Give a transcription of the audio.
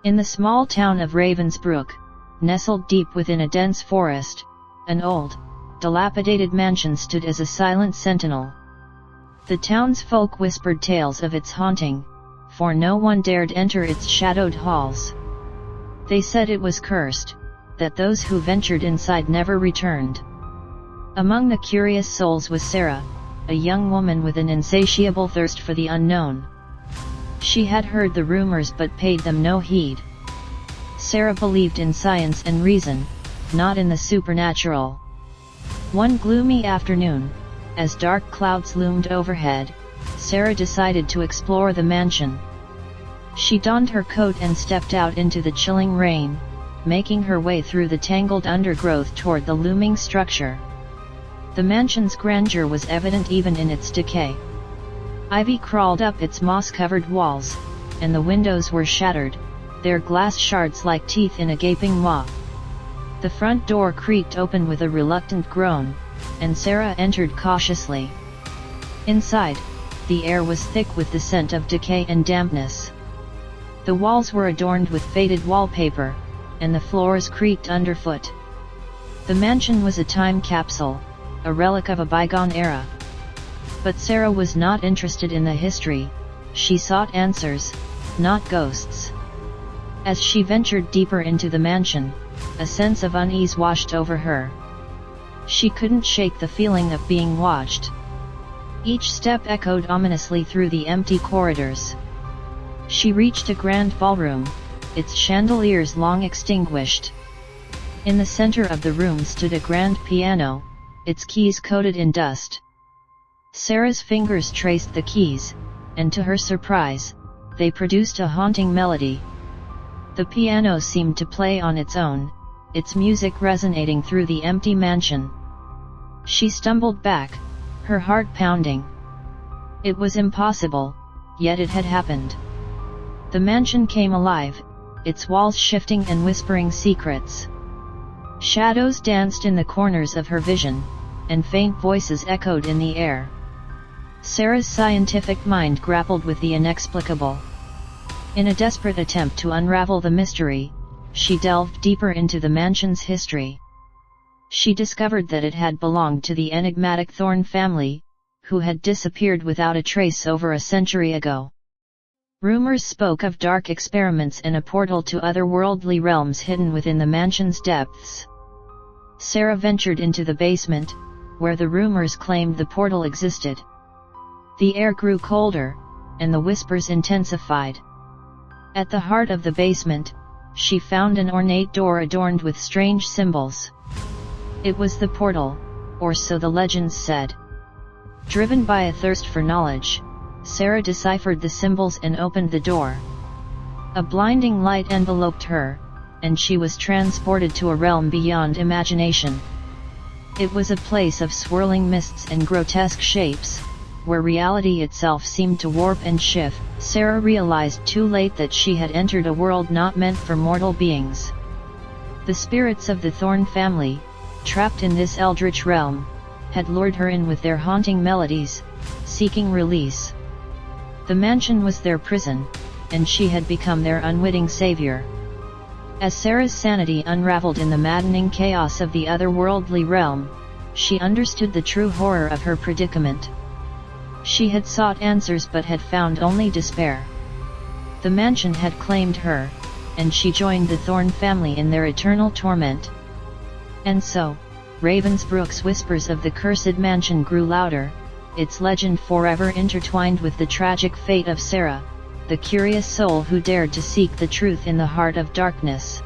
In the small town of Ravensbrook, nestled deep within a dense forest, an old, dilapidated mansion stood as a silent sentinel. The townsfolk whispered tales of its haunting, for no one dared enter its shadowed halls. They said it was cursed, that those who ventured inside never returned. Among the curious souls was Sarah, a young woman with an insatiable thirst for the unknown. She had heard the rumors but paid them no heed. Sarah believed in science and reason, not in the supernatural. One gloomy afternoon, as dark clouds loomed overhead, Sarah decided to explore the mansion. She donned her coat and stepped out into the chilling rain, making her way through the tangled undergrowth toward the looming structure. The mansion's grandeur was evident even in its decay. Ivy crawled up its moss-covered walls, and the windows were shattered, their glass shards like teeth in a gaping maw. The front door creaked open with a reluctant groan, and Sarah entered cautiously. Inside, the air was thick with the scent of decay and dampness. The walls were adorned with faded wallpaper, and the floors creaked underfoot. The mansion was a time capsule, a relic of a bygone era. But Sarah was not interested in the history, she sought answers, not ghosts. As she ventured deeper into the mansion, a sense of unease washed over her. She couldn't shake the feeling of being watched. Each step echoed ominously through the empty corridors. She reached a grand ballroom, its chandeliers long extinguished. In the center of the room stood a grand piano, its keys coated in dust. Sarah's fingers traced the keys, and to her surprise, they produced a haunting melody. The piano seemed to play on its own, its music resonating through the empty mansion. She stumbled back, her heart pounding. It was impossible, yet it had happened. The mansion came alive, its walls shifting and whispering secrets. Shadows danced in the corners of her vision, and faint voices echoed in the air. Sarah's scientific mind grappled with the inexplicable. In a desperate attempt to unravel the mystery, she delved deeper into the mansion's history. She discovered that it had belonged to the enigmatic Thorne family, who had disappeared without a trace over a century ago. Rumors spoke of dark experiments and a portal to otherworldly realms hidden within the mansion's depths. Sarah ventured into the basement, where the rumors claimed the portal existed. The air grew colder, and the whispers intensified. At the heart of the basement, she found an ornate door adorned with strange symbols. It was the portal, or so the legends said. Driven by a thirst for knowledge, Sarah deciphered the symbols and opened the door. A blinding light enveloped her, and she was transported to a realm beyond imagination. It was a place of swirling mists and grotesque shapes, where reality itself seemed to warp and shift. Sarah realized too late that she had entered a world not meant for mortal beings. The spirits of the Thorne family, trapped in this eldritch realm, had lured her in with their haunting melodies, seeking release. The mansion was their prison, and she had become their unwitting savior. As Sarah's sanity unraveled in the maddening chaos of the otherworldly realm, she understood the true horror of her predicament. She had sought answers but had found only despair. The mansion had claimed her, and she joined the Thorne family in their eternal torment. And so, Ravensbrook's whispers of the cursed mansion grew louder, its legend forever intertwined with the tragic fate of Sarah, the curious soul who dared to seek the truth in the heart of darkness.